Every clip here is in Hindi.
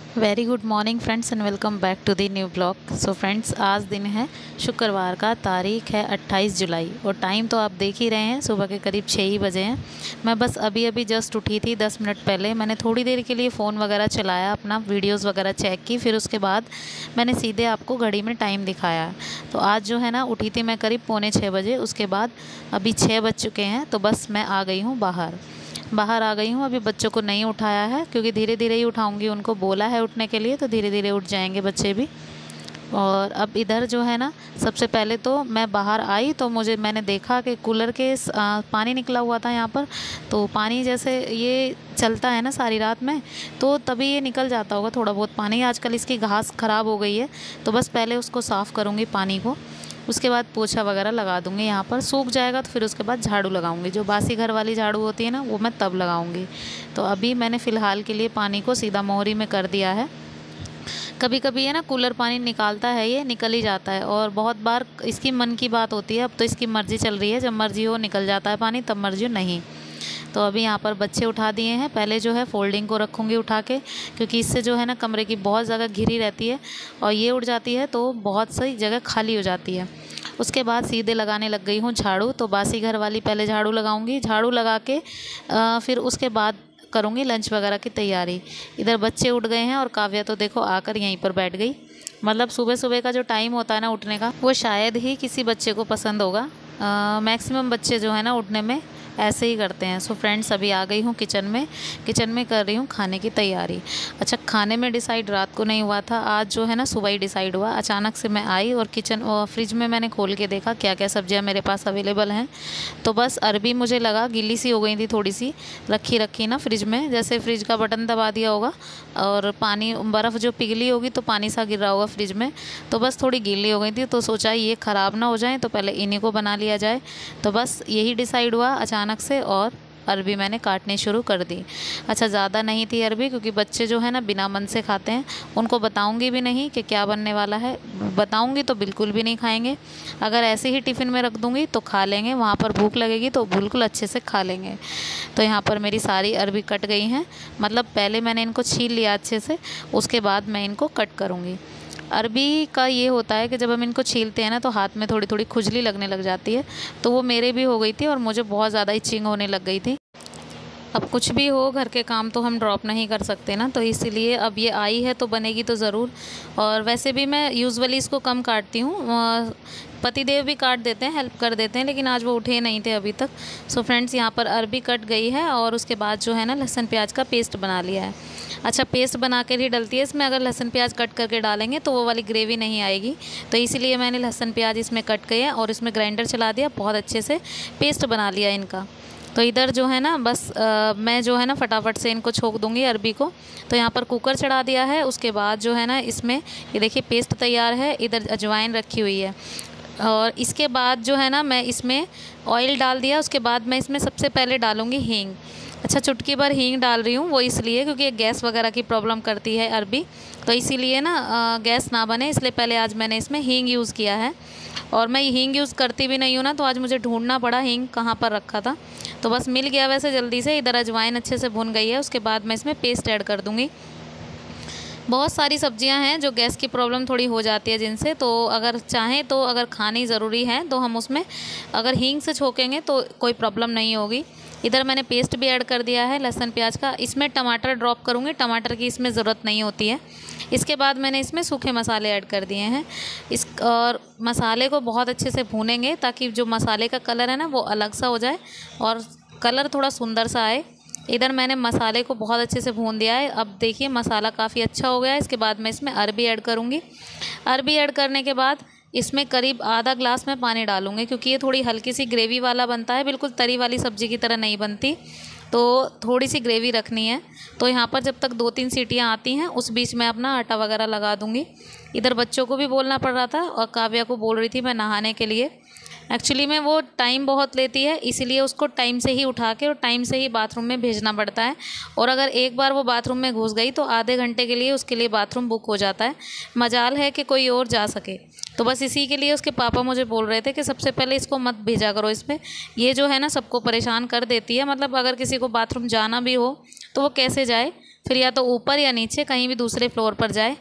Very good morning friends and welcome back to the new blog. So friends, आज दिन है शुक्रवार का, तारीख है 28 जुलाई और टाइम तो आप देख ही रहे हैं, सुबह के करीब 6 ही बजे हैं। मैं बस अभी जस्ट उठी थी 10 मिनट पहले। मैंने थोड़ी देर के लिए फ़ोन वगैरह चलाया, अपना वीडियोस वगैरह चेक की, फिर उसके बाद मैंने सीधे आपको घड़ी में टाइम दिखाया। तो आज जो है ना, उठी थी मैं करीब 5:45 बजे। उसके बाद अभी 6 बज चुके हैं, तो बस मैं आ गई हूँ बाहर आ गई हूँ। अभी बच्चों को नहीं उठाया है, क्योंकि धीरे धीरे ही उठाऊंगी। उनको बोला है उठने के लिए, तो धीरे धीरे उठ जाएंगे बच्चे भी। और अब इधर जो है ना, सबसे पहले तो मैं बाहर आई तो मैंने देखा कि कूलर के पानी निकला हुआ था यहाँ पर। तो पानी जैसे ये चलता है ना सारी रात में, तो तभी ये निकल जाता होगा थोड़ा बहुत पानी। आजकल इसकी घास ख़राब हो गई है, तो बस पहले उसको साफ़ करूँगी पानी को। उसके बाद पोछा वगैरह लगा दूँगी। यहाँ पर सूख जाएगा तो फिर उसके बाद झाड़ू लगाऊंगी। जो बासी घर वाली झाड़ू होती है ना, वो मैं तब लगाऊंगी। तो अभी मैंने फ़िलहाल के लिए पानी को सीधा मोहरी में कर दिया है। कभी कभी है ना, कूलर पानी निकालता है, ये निकल ही जाता है। और बहुत बार इसकी मन की बात होती है। अब तो इसकी मर्ज़ी चल रही है, जब मर्ज़ी हो निकल जाता है पानी, तब मर्ज़ी हो नहीं। तो अभी यहाँ पर बच्चे उठा दिए हैं। पहले जो है फोल्डिंग को रखूँगी उठा के, क्योंकि इससे जो है ना कमरे की बहुत ज़्यादा घिरी रहती है, और ये उठ जाती है तो बहुत सी जगह खाली हो जाती है। उसके बाद सीधे लगाने लग गई हूँ झाड़ू। तो बासी घर वाली पहले झाड़ू लगाऊंगी। झाड़ू लगा के फिर उसके बाद करूँगी लंच वगैरह की तैयारी। इधर बच्चे उठ गए हैं और काव्या तो देखो आकर यहीं पर बैठ गई। मतलब सुबह सुबह का जो टाइम होता है ना उठने का, वो शायद ही किसी बच्चे को पसंद होगा। मैक्सिमम बच्चे जो है ना उठने में ऐसे ही करते हैं। सो फ्रेंड्स, अभी आ गई हूँ किचन में कर रही हूँ खाने की तैयारी। अच्छा, खाने में डिसाइड रात को नहीं हुआ था, आज जो है ना सुबह ही डिसाइड हुआ। अचानक से मैं आई और फ्रिज में मैंने खोल के देखा क्या क्या सब्जियाँ मेरे पास अवेलेबल हैं। तो बस अरबी मुझे लगा गीली सी हो गई थी, थोड़ी सी रखी ना फ्रिज में, जैसे फ्रिज का बटन दबा दिया होगा और पानी बर्फ़ जो पिघली होगी तो पानी सा गिर रहा होगा फ्रिज में। तो बस थोड़ी गीली हो गई थी, तो सोचा ये ख़राब ना हो जाए, तो पहले इन्हीं को बना लिया जाए। तो बस यही डिसाइड हुआ अचानक से, और अरबी मैंने काटनी शुरू कर दी। अच्छा, ज़्यादा नहीं थी अरबी, क्योंकि बच्चे जो है ना बिना मन से खाते हैं। उनको बताऊंगी भी नहीं कि क्या बनने वाला है। बताऊंगी तो बिल्कुल भी नहीं खाएंगे। अगर ऐसे ही टिफ़िन में रख दूंगी तो खा लेंगे, वहाँ पर भूख लगेगी तो बिल्कुल अच्छे से खा लेंगे। तो यहाँ पर मेरी सारी अरबी कट गई हैं। मतलब पहले मैंने इनको छील लिया अच्छे से, उसके बाद मैं इनको कट करूँगी। अरबी का ये होता है कि जब हम इनको छीलते हैं ना, तो हाथ में थोड़ी थोड़ी खुजली लगने लग जाती है। तो वो मेरे भी हो गई थी और मुझे बहुत ज़्यादा इचिंग होने लग गई थी। अब कुछ भी हो, घर के काम तो हम ड्रॉप नहीं कर सकते ना, तो इसीलिए अब ये आई है तो बनेगी तो ज़रूर। और वैसे भी मैं यूजुअली इसको कम काटती हूँ। पतिदेव भी काट देते हैं, हेल्प कर देते हैं, लेकिन आज वो उठे नहीं थे अभी तक। सो फ्रेंड्स, यहाँ पर अरबी कट गई है और उसके बाद जो है ना लहसुन प्याज का पेस्ट बना लिया है। अच्छा, पेस्ट बना कर ही डलती है इसमें, अगर लहसुन प्याज कट करके डालेंगे तो वो वाली ग्रेवी नहीं आएगी। तो इसीलिए मैंने लहसुन प्याज इसमें कट किया और इसमें ग्राइंडर चला दिया, बहुत अच्छे से पेस्ट बना लिया इनका। तो इधर जो है ना बस मैं जो है ना फटाफट से इनको छोक दूंगी अरबी को। तो यहाँ पर कुकर चढ़ा दिया है। उसके बाद जो है ना इसमें ये देखिए पेस्ट तैयार है। इधर अजवाइन रखी हुई है, और इसके बाद जो है ना मैं इसमें ऑयल डाल दिया। उसके बाद मैं इसमें सबसे पहले डालूँगी हींग। अच्छा, चुटकी भर हींग डाल रही हूँ, वो इसलिए क्योंकि गैस वगैरह की प्रॉब्लम करती है अरबी, तो इसीलिए ना गैस ना बने, इसलिए पहले आज मैंने इसमें हींग यूज़ किया है। और मैं हींग यूज़ करती भी नहीं हूँ ना, तो आज मुझे ढूंढना पड़ा हींग कहाँ पर रखा था। तो बस मिल गया वैसे जल्दी से। इधर अजवाइन अच्छे से भुन गई है। उसके बाद मैं इसमें पेस्ट ऐड कर दूँगी। बहुत सारी सब्जियां हैं जो गैस की प्रॉब्लम थोड़ी हो जाती है जिनसे, तो अगर चाहें तो अगर खानी ज़रूरी है तो हम उसमें अगर हींग से छोकेंगे तो कोई प्रॉब्लम नहीं होगी। इधर मैंने पेस्ट भी ऐड कर दिया है लहसुन प्याज का। इसमें टमाटर ड्रॉप करूँगी, टमाटर की इसमें ज़रूरत नहीं होती है। इसके बाद मैंने इसमें सूखे मसाले ऐड कर दिए हैं। और मसाले को बहुत अच्छे से भूनेंगे, ताकि जो मसाले का कलर है ना वो अलग सा हो जाए और कलर थोड़ा सुंदर सा आए। इधर मैंने मसाले को बहुत अच्छे से भून दिया है। अब देखिए मसाला काफ़ी अच्छा हो गया है। इसके बाद मैं इसमें अरबी ऐड करूँगी। अरबी ऐड करने के बाद इसमें करीब आधा ग्लास में पानी डालूँगी, क्योंकि ये थोड़ी हल्की सी ग्रेवी वाला बनता है, बिल्कुल तरी वाली सब्ज़ी की तरह नहीं बनती, तो थोड़ी सी ग्रेवी रखनी है। तो यहाँ पर जब तक 2-3 सीटियाँ आती हैं, उस बीच में अपना आटा वगैरह लगा दूँगी। इधर बच्चों को भी बोलना पड़ रहा था और काव्या को बोल रही थी मैं नहाने के लिए। एक्चुअली में वो टाइम बहुत लेती है, इसीलिए उसको टाइम से ही उठा के और टाइम से ही बाथरूम में भेजना पड़ता है। और अगर एक बार वो बाथरूम में घुस गई तो आधे घंटे के लिए उसके लिए बाथरूम बुक हो जाता है। मजाल है कि कोई और जा सके। तो बस इसी के लिए उसके पापा मुझे बोल रहे थे कि सबसे पहले इसको मत भेजा करो इसमें, ये जो है ना सबको परेशान कर देती है। मतलब अगर किसी को बाथरूम जाना भी हो तो वो कैसे जाए, फिर या तो ऊपर या नीचे कहीं भी दूसरे फ्लोर पर जाए।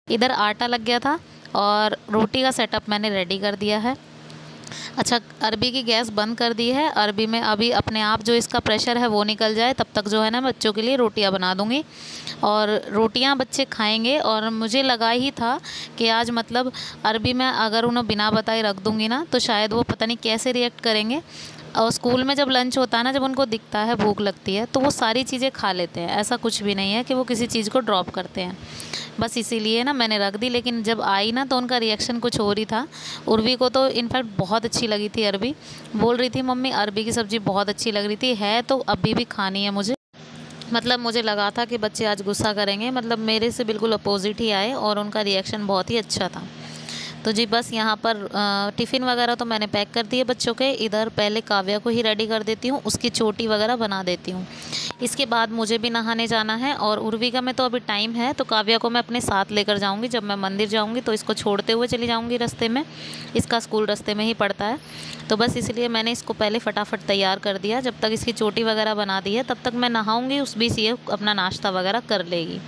इधर आटा लग गया था और रोटी का सेटअप मैंने रेडी कर दिया है। अच्छा, अरबी की गैस बंद कर दी है। अरबी में अभी अपने आप जो इसका प्रेशर है वो निकल जाए तब तक जो है ना बच्चों के लिए रोटियां बना दूंगी, और रोटियां बच्चे खाएंगे। और मुझे लगा ही था कि आज मतलब अरबी में अगर उन्हें बिना बताए रख दूंगी ना तो शायद वो पता नहीं कैसे रिएक्ट करेंगे। और स्कूल में जब लंच होता है ना, जब उनको दिखता है भूख लगती है तो वो सारी चीज़ें खा लेते हैं। ऐसा कुछ भी नहीं है कि वो किसी चीज़ को ड्रॉप करते हैं। बस इसीलिए ना मैंने रख दी। लेकिन जब आई ना तो उनका रिएक्शन कुछ और ही था। उर्वी को तो इनफैक्ट बहुत अच्छी लगी थी अरबी। बोल रही थी मम्मी अरबी की सब्ज़ी बहुत अच्छी लग रही थी, है तो अभी भी खानी है मुझे। मतलब मुझे लगा था कि बच्चे आज गुस्सा करेंगे, मतलब मेरे से बिल्कुल अपोजिट ही आए और उनका रिएक्शन बहुत ही अच्छा था। तो जी बस यहाँ पर टिफ़िन वगैरह तो मैंने पैक कर दिए बच्चों के। इधर पहले काव्या को ही रेडी कर देती हूँ, उसकी चोटी वगैरह बना देती हूँ। इसके बाद मुझे भी नहाने जाना है और उर्वी का में तो अभी टाइम है, तो काव्या को मैं अपने साथ लेकर जाऊँगी। जब मैं मंदिर जाऊँगी तो इसको छोड़ते हुए चली जाऊँगी रास्ते में, इसका स्कूल रास्ते में ही पड़ता है। तो बस इसलिए मैंने इसको पहले फटाफट तैयार कर दिया। जब तक इसकी चोटी वगैरह बना दी है तब तक मैं नहाऊँगी, उस बीच ये अपना नाश्ता वगैरह कर लेगी।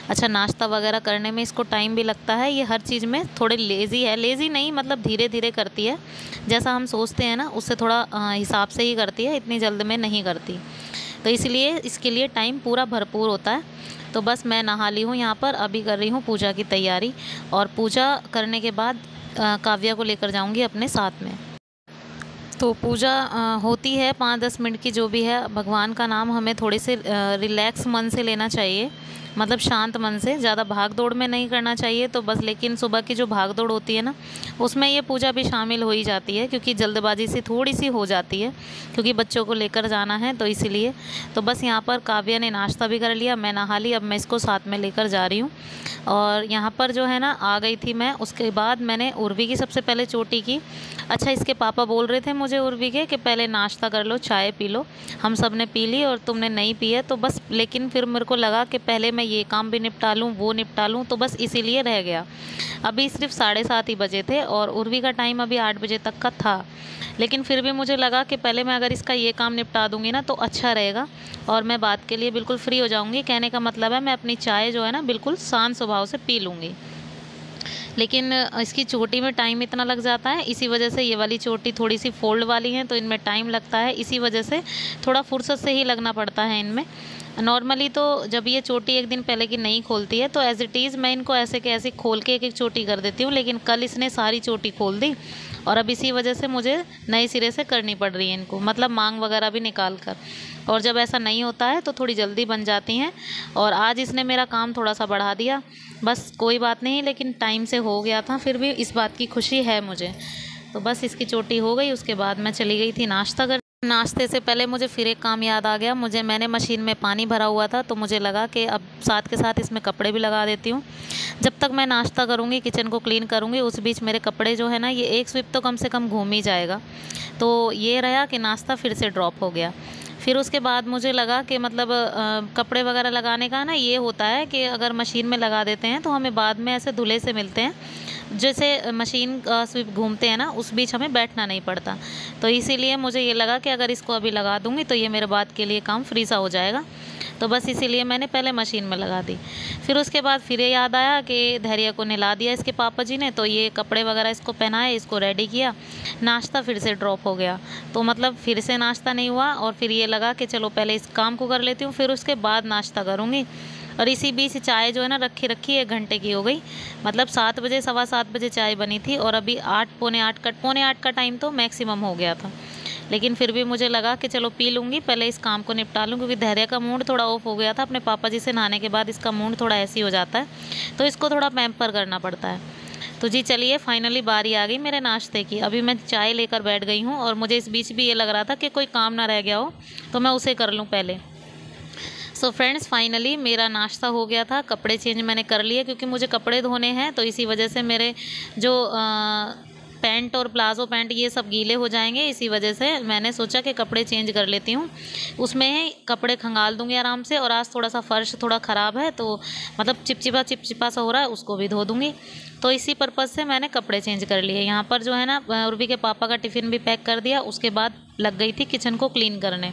अच्छा, नाश्ता वगैरह करने में इसको टाइम भी लगता है। ये हर चीज़ में थोड़ी लेज़ी है, लेज़ी नहीं मतलब धीरे धीरे करती है। जैसा हम सोचते हैं ना उससे थोड़ा हिसाब से ही करती है, इतनी जल्द में नहीं करती। तो इसलिए इसके लिए टाइम पूरा भरपूर होता है। तो बस मैं नहा ली हूँ यहाँ पर, अभी कर रही हूँ पूजा की तैयारी। और पूजा करने के बाद काव्या को लेकर जाऊँगी अपने साथ में। तो पूजा होती है 5-10 मिनट की जो भी है। भगवान का नाम हमें थोड़े से रिलैक्स मन से लेना चाहिए, मतलब शांत मन से, ज़्यादा भाग दौड़ में नहीं करना चाहिए। तो बस लेकिन सुबह की जो भाग दौड़ होती है ना उसमें ये पूजा भी शामिल हो ही जाती है, क्योंकि जल्दबाजी सी थोड़ी सी हो जाती है, क्योंकि बच्चों को लेकर जाना है तो इसीलिए। तो बस यहाँ पर काव्या ने नाश्ता भी कर लिया, मैं नहा ली, अब मैं इसको साथ में लेकर जा रही हूँ। और यहाँ पर जो है ना आ गई थी मैं, उसके बाद मैंने उर्वी की सबसे पहले चोटी की। अच्छा, इसके पापा बोल रहे थे मुझे उर्वी के कि पहले नाश्ता कर लो, चाय पी लो। हम सब ने पी ली और तुमने नहीं पी है तो बस। लेकिन फिर मेरे को लगा कि पहले मैं ये काम भी निपटा लूँ, वो निपटा लूँ, तो बस इसीलिए रह गया। अभी सिर्फ 7:30 ही बजे थे और उर्वी का टाइम अभी 8 बजे तक का था। लेकिन फिर भी मुझे लगा कि पहले मैं अगर इसका ये काम निपटा दूँगी ना तो अच्छा रहेगा और मैं बात के लिए बिल्कुल फ्री हो जाऊँगी। कहने का मतलब है मैं अपनी चाय जो है ना बिल्कुल शांत स्वभाव से पी लूँगी। लेकिन इसकी चोटी में टाइम इतना लग जाता है, इसी वजह से ये वाली चोटी थोड़ी सी फोल्ड वाली है तो इनमें टाइम लगता है, इसी वजह से थोड़ा फुर्सत से ही लगना पड़ता है इनमें। नॉर्मली तो जब ये चोटी एक दिन पहले की नहीं खोलती है तो एज़ इट इज़ मैं इनको ऐसे के ऐसे खोल के एक एक चोटी कर देती हूँ, लेकिन कल इसने सारी चोटी खोल दी और अब इसी वजह से मुझे नए सिरे से करनी पड़ रही है इनको, मतलब मांग वगैरह भी निकाल कर। और जब ऐसा नहीं होता है तो थोड़ी जल्दी बन जाती हैं और आज इसने मेरा काम थोड़ा सा बढ़ा दिया। बस कोई बात नहीं, लेकिन टाइम से हो गया था, फिर भी इस बात की खुशी है मुझे। तो बस इसकी चोटी हो गई, उसके बाद मैं चली गई थी नाश्ता कर। नाश्ते से पहले मुझे फिर एक काम याद आ गया। मैंने मशीन में पानी भरा हुआ था तो मुझे लगा कि अब साथ के साथ इसमें कपड़े भी लगा देती हूँ। जब तक मैं नाश्ता करूँगी, किचन को क्लीन करूँगी, उस बीच मेरे कपड़े जो है ना ये एक स्विप तो कम से कम घूम ही जाएगा। तो ये रहा कि नाश्ता फिर से ड्रॉप हो गया। फिर उसके बाद मुझे लगा कि मतलब कपड़े वगैरह लगाने का ना ये होता है कि अगर मशीन में लगा देते हैं तो हमें बाद में ऐसे धुले से मिलते हैं। जैसे मशीन स्विप घूमते हैं ना उस बीच हमें बैठना नहीं पड़ता। तो इसीलिए मुझे ये लगा कि अगर इसको अभी लगा दूँगी तो ये मेरे बाद के लिए काम फ्री सा हो जाएगा। तो बस इसीलिए मैंने पहले मशीन में लगा दी। फिर उसके बाद फिर ये याद आया कि धैर्य को नहला दिया इसके पापा जी ने, तो ये कपड़े वगैरह इसको पहनाए, इसको रेडी किया। नाश्ता फिर से ड्रॉप हो गया, तो मतलब फिर से नाश्ता नहीं हुआ और फिर ये लगा कि चलो पहले इस काम को कर लेती हूँ, फिर उसके बाद नाश्ता करूँगी। और इसी बीच चाय जो है ना रखी 1 घंटे की हो गई। मतलब 7 बजे 7:15 बजे चाय बनी थी और अभी 8 पौने 8 का टाइम तो मैक्सिमम हो गया था। लेकिन फिर भी मुझे लगा कि चलो पी लूँगी, पहले इस काम को निपटा लूँ, क्योंकि धैर्य का मूड थोड़ा ऑफ हो गया था। अपने पापा जी से नहाने के बाद इसका मूड थोड़ा ऐसे ही हो जाता है, तो इसको थोड़ा पैम्पर करना पड़ता है। तो जी चलिए, फाइनली बारी आ गई मेरे नाश्ते की। अभी मैं चाय लेकर बैठ गई हूँ और मुझे इस बीच भी ये लग रहा था कि कोई काम ना रह गया हो तो मैं उसे कर लूँ पहले। सो फ्रेंड्स, फाइनली मेरा नाश्ता हो गया था। कपड़े चेंज मैंने कर लिए क्योंकि मुझे कपड़े धोने हैं, तो इसी वजह से मेरे जो पैंट और प्लाजो पैंट ये सब गीले हो जाएंगे। इसी वजह से मैंने सोचा कि कपड़े चेंज कर लेती हूँ, उसमें कपड़े खंगाल दूँगी आराम से। और आज थोड़ा सा फ़र्श थोड़ा ख़राब है तो मतलब चिपचिपा सा हो रहा है, उसको भी धो दूँगी। तो इसी पर्पज़ से मैंने कपड़े चेंज कर लिए। यहाँ पर जो है ना उर्वी के पापा का टिफ़िन भी पैक कर दिया, उसके बाद लग गई थी किचन को क्लीन करने।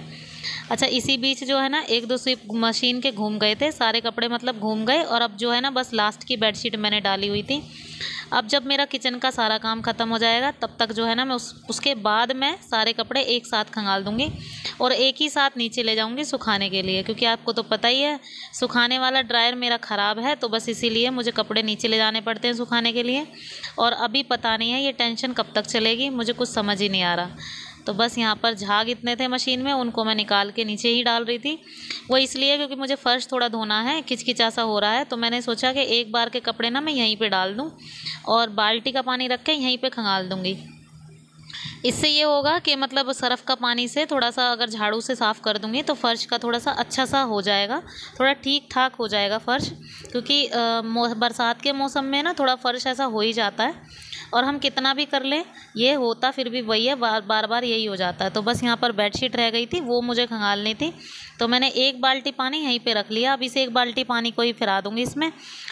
अच्छा, इसी बीच जो है ना 1-2 स्वीप मशीन के घूम गए थे, सारे कपड़े मतलब घूम गए। और अब जो है ना बस लास्ट की बेडशीट मैंने डाली हुई थी। अब जब मेरा किचन का सारा काम ख़त्म हो जाएगा तब तक जो है ना मैं उसके बाद मैं सारे कपड़े एक साथ खंगाल दूँगी और एक ही साथ नीचे ले जाऊँगी सुखाने के लिए, क्योंकि आपको तो पता ही है सुखाने वाला ड्रायर मेरा ख़राब है, तो बस इसीलिए मुझे कपड़े नीचे ले जाने पड़ते हैं सुखाने के लिए। और अभी पता नहीं है ये टेंशन कब तक चलेगी, मुझे कुछ समझ ही नहीं आ रहा। तो बस यहाँ पर झाग इतने थे मशीन में, उनको मैं निकाल के नीचे ही डाल रही थी। वो इसलिए क्योंकि मुझे फ़र्श थोड़ा धोना है, किचकिचा सा हो रहा है, तो मैंने सोचा कि एक बार के कपड़े ना मैं यहीं पे डाल दूँ और बाल्टी का पानी रख के यहीं पे खंगाल दूँगी। इससे ये होगा कि मतलब सरफ़ का पानी से थोड़ा-सा अगर झाड़ू से साफ़ कर दूँगी तो फ़र्श का थोड़ा-सा अच्छा सा हो जाएगा, थोड़ा ठीक-ठाक हो जाएगा फ़र्श। क्योंकि बरसात के मौसम में ना थोड़ा फ़र्श ऐसा हो ही जाता है और हम कितना भी कर लें ये होता फिर भी वही है, बार-बार यही हो जाता है। तो बस यहाँ पर बेडशीट रह गई थी, वो मुझे खंगालनी थी, तो मैंने एक बाल्टी पानी यहीं पे रख लिया। अब इस एक बाल्टी पानी को ही फिरा दूँगी इसमें,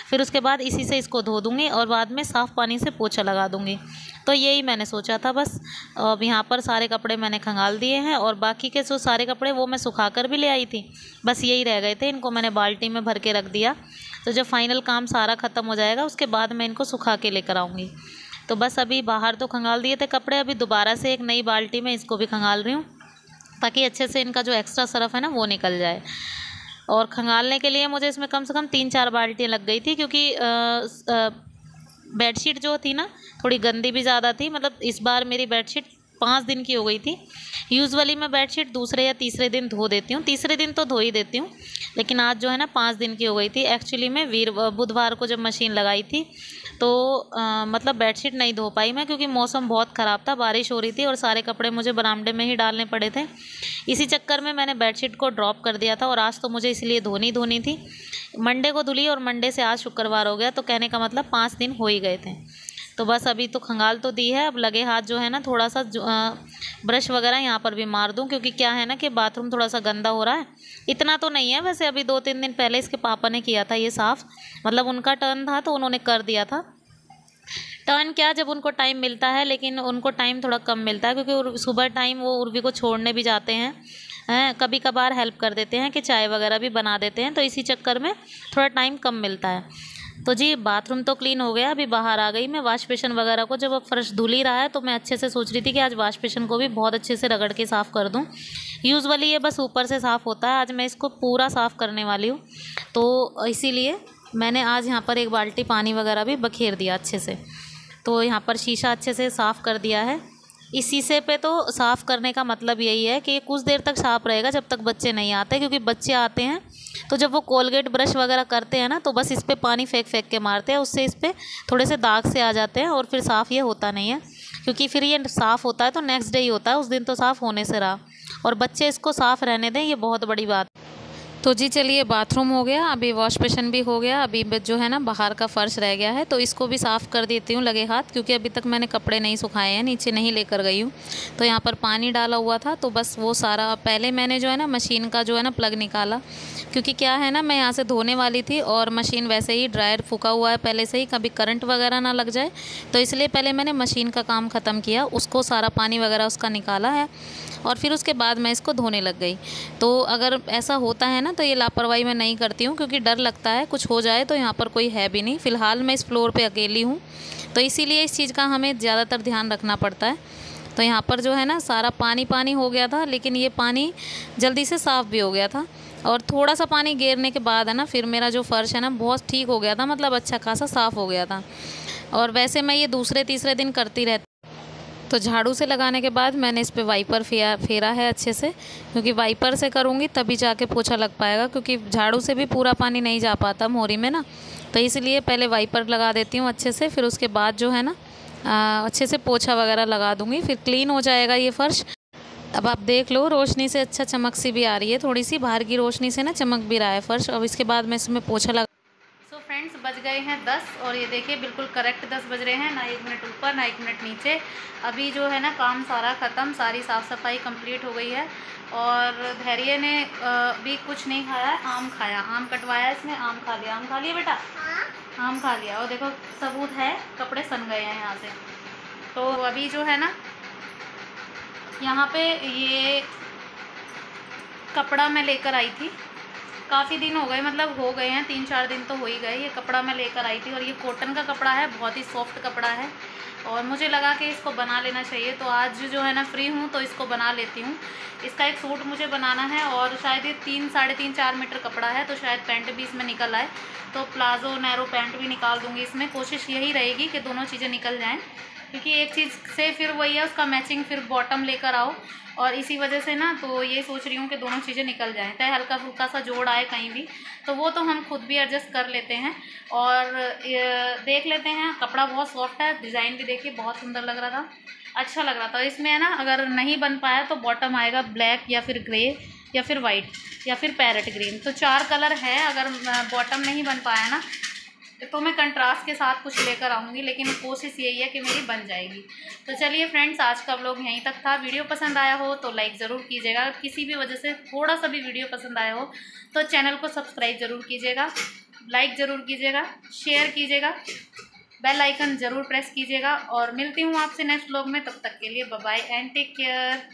फिर उसके बाद इसी से इसको धो दूँगी और बाद में साफ़ पानी से पोछा लगा दूँगी। तो यही मैंने सोचा था बस। अब यहाँ पर सारे कपड़े मैंने खंगाल दिए हैं और बाकी के जो सारे कपड़े वो मैं सुखा कर भी ले आई थी, बस यही रह गए थे, इनको मैंने बाल्टी में भर के रख दिया। तो जब फाइनल काम सारा ख़त्म हो जाएगा उसके बाद मैं इनको सुखा के लेकर आऊँगी। तो बस अभी बाहर तो खंगाल दिए थे कपड़े, अभी दोबारा से एक नई बाल्टी में इसको भी खंगाल रही हूँ ताकि अच्छे से इनका जो एक्स्ट्रा सरफ़ है ना वो निकल जाए। और खंगालने के लिए मुझे इसमें कम से कम 3-4 बाल्टियाँ लग गई थी, क्योंकि बेडशीट जो थी ना थोड़ी गंदी भी ज़्यादा थी। मतलब इस बार मेरी बेडशीट 5 दिन की हो गई थी। यूजुअली मैं बेडशीट दूसरे या तीसरे दिन धो देती हूँ, तीसरे दिन तो धो ही देती हूँ, लेकिन आज जो है ना 5 दिन की हो गई थी। एक्चुअली मैं बुधवार को जब मशीन लगाई थी तो मतलब बेडशीट नहीं धो पाई मैं, क्योंकि मौसम बहुत ख़राब था, बारिश हो रही थी और सारे कपड़े मुझे बरामदे में ही डालने पड़े थे। इसी चक्कर में मैंने बेडशीट को ड्रॉप कर दिया था और आज तो मुझे इसलिए धोनी थी। मंडे को धुली और मंडे से आज शुक्रवार हो गया, तो कहने का मतलब 5 दिन हो ही गए थे। तो बस अभी तो खंगाल तो दी है, अब लगे हाथ जो है ना थोड़ा सा ब्रश वगैरह यहाँ पर भी मार दूँ, क्योंकि क्या है ना कि बाथरूम थोड़ा सा गंदा हो रहा है। इतना तो नहीं है वैसे, अभी 2-3 दिन पहले इसके पापा ने किया था ये साफ़, मतलब उनका टर्न था तो उन्होंने कर दिया था। टर्न क्या, जब उनको टाइम मिलता है, लेकिन उनको टाइम थोड़ा कम मिलता है क्योंकि सुबह टाइम वो उर्वी को छोड़ने भी जाते हैं, कभी कभार हेल्प कर देते हैं कि चाय वगैरह भी बना देते हैं, तो इसी चक्कर में थोड़ा टाइम कम मिलता है। तो जी बाथरूम तो क्लीन हो गया, अभी बाहर आ गई मैं वॉश बेसिन वगैरह को। जब अब फर्श धुल ही रहा है तो मैं अच्छे से सोच रही थी कि आज वॉश बेसिन को भी बहुत अच्छे से रगड़ के साफ़ कर दूं। यूजुअली ये बस ऊपर से साफ़ होता है, आज मैं इसको पूरा साफ़ करने वाली हूँ, तो इसीलिए मैंने आज यहाँ पर एक बाल्टी पानी वगैरह भी बखेर दिया अच्छे से। तो यहाँ पर शीशा अच्छे से साफ़ कर दिया है। इस शीशे पे तो साफ़ करने का मतलब यही है कि कुछ देर तक साफ़ रहेगा जब तक बच्चे नहीं आते, क्योंकि बच्चे आते हैं तो जब वो कोलगेट ब्रश वगैरह करते हैं ना तो बस इस पर पानी फेंक के मारते हैं, उससे इस पर थोड़े से दाग से आ जाते हैं और फिर साफ़ ये होता नहीं है। क्योंकि फिर ये साफ़ होता है तो नेक्स्ट डे ही होता है, उस दिन तो साफ़ होने से रहा, और बच्चे इसको साफ़ रहने दें, ये बहुत बड़ी बात। तो जी चलिए, बाथरूम हो गया, अभी वॉश बेसिन भी हो गया, अभी जो है ना बाहर का फ़र्श रह गया है, तो इसको भी साफ़ कर देती हूँ लगे हाथ, क्योंकि अभी तक मैंने कपड़े नहीं सुखाए हैं, नीचे नहीं लेकर गई हूँ। तो यहाँ पर पानी डाला हुआ था तो बस वो सारा पहले मैंने जो है ना मशीन का जो है ना प्लग निकाला, क्योंकि क्या है ना मैं यहाँ से धोने वाली थी और मशीन वैसे ही ड्रायर फूका हुआ है पहले से ही, कभी करंट वगैरह ना लग जाए, तो इसलिए पहले मैंने मशीन का काम ख़त्म किया, उसको सारा पानी वगैरह उसका निकाला है और फिर उसके बाद मैं इसको धोने लग गई। तो अगर ऐसा होता है ना तो ये लापरवाही मैं नहीं करती हूँ, क्योंकि डर लगता है कुछ हो जाए, तो यहाँ पर कोई है भी नहीं, फ़िलहाल मैं इस फ्लोर पे अकेली हूँ, तो इसीलिए इस चीज़ का हमें ज़्यादातर ध्यान रखना पड़ता है। तो यहाँ पर जो है ना सारा पानी पानी हो गया था, लेकिन ये पानी जल्दी से साफ़ भी हो गया था, और थोड़ा सा पानी गिरने के बाद है ना फिर मेरा जो फ़र्श है ना बहुत ठीक हो गया था, मतलब अच्छा खासा साफ़ हो गया था। और वैसे मैं ये दूसरे तीसरे दिन करती रहती। तो झाड़ू से लगाने के बाद मैंने इस पे वाइपर फेरा है अच्छे से, क्योंकि वाइपर से करूँगी तभी जाके पोछा लग पाएगा, क्योंकि झाड़ू से भी पूरा पानी नहीं जा पाता मोरी में ना, तो इसलिए पहले वाइपर लगा देती हूँ अच्छे से, फिर उसके बाद जो है ना अच्छे से पोछा वगैरह लगा दूँगी, फिर क्लीन हो जाएगा ये फ़र्श। अब आप देख लो रोशनी से अच्छा चमक सी भी आ रही है, थोड़ी सी बाहर की रोशनी से ना चमक भी रहा है फ़र्श। अब इसके बाद मैं इसमें पोछा लगा। सो फ्रेंड्स, बज गए हैं 10 और ये देखिए बिल्कुल करेक्ट 10 बज रहे हैं, ना 1 मिनट ऊपर ना 1 मिनट नीचे। अभी जो है ना काम सारा ख़त्म, सारी साफ़ सफाई कंप्लीट हो गई है। और धैर्य ने भी कुछ नहीं खाया, आम खाया, आम कटवाया इसने, आम खा लिया। आम खा लिया बेटा? हाँ आम खा लिया। और देखो सबूत है, कपड़े सन गए हैं यहाँ से। तो अभी जो है ना यहाँ पे ये कपड़ा मैं लेकर आई थी, काफ़ी दिन हो गए, मतलब हो गए हैं 3-4 दिन तो हो ही गए। ये कपड़ा मैं लेकर आई थी और ये कॉटन का कपड़ा है, बहुत ही सॉफ्ट कपड़ा है और मुझे लगा कि इसको बना लेना चाहिए। तो आज जो है ना फ्री हूँ तो इसको बना लेती हूँ। इसका एक सूट मुझे बनाना है और शायद ये 3-3.5-4 मीटर कपड़ा है, तो शायद पैंट भी इसमें निकल आए। तो प्लाज़ो नैरो पैंट भी निकाल दूँगी इसमें। कोशिश यही रहेगी कि दोनों चीज़ें निकल जाएँ, क्योंकि एक चीज़ से फिर वही है, उसका मैचिंग फिर बॉटम लेकर आओ, और इसी वजह से ना तो ये सोच रही हूँ कि दोनों चीज़ें निकल जाएँ, चाहे हल्का फुल्का सा जोड़ आए कहीं भी, तो वो तो हम खुद भी एडजस्ट कर लेते हैं। और देख लेते हैं, कपड़ा बहुत सॉफ्ट है, डिज़ाइन भी देखिए बहुत सुंदर लग रहा था, अच्छा लग रहा था। इसमें है ना, अगर नहीं बन पाया तो बॉटम आएगा ब्लैक या फिर ग्रे या फिर वाइट या फिर पैरेट ग्रीन, तो 4 कलर है। अगर बॉटम नहीं बन पाया ना तो मैं कंट्रास्ट के साथ कुछ लेकर आऊँगी, लेकिन कोशिश यही है कि मेरी बन जाएगी। तो चलिए फ्रेंड्स, आज का व्लॉग यहीं तक था। वीडियो पसंद आया हो तो लाइक ज़रूर कीजिएगा, अगर किसी भी वजह से थोड़ा सा भी वीडियो पसंद आया हो तो चैनल को सब्सक्राइब ज़रूर कीजिएगा, लाइक ज़रूर कीजिएगा, शेयर कीजिएगा, बेल आइकन ज़रूर प्रेस कीजिएगा। और मिलती हूँ आपसे नेक्स्ट व्लॉग में, तब तक के लिए bye bye and take care.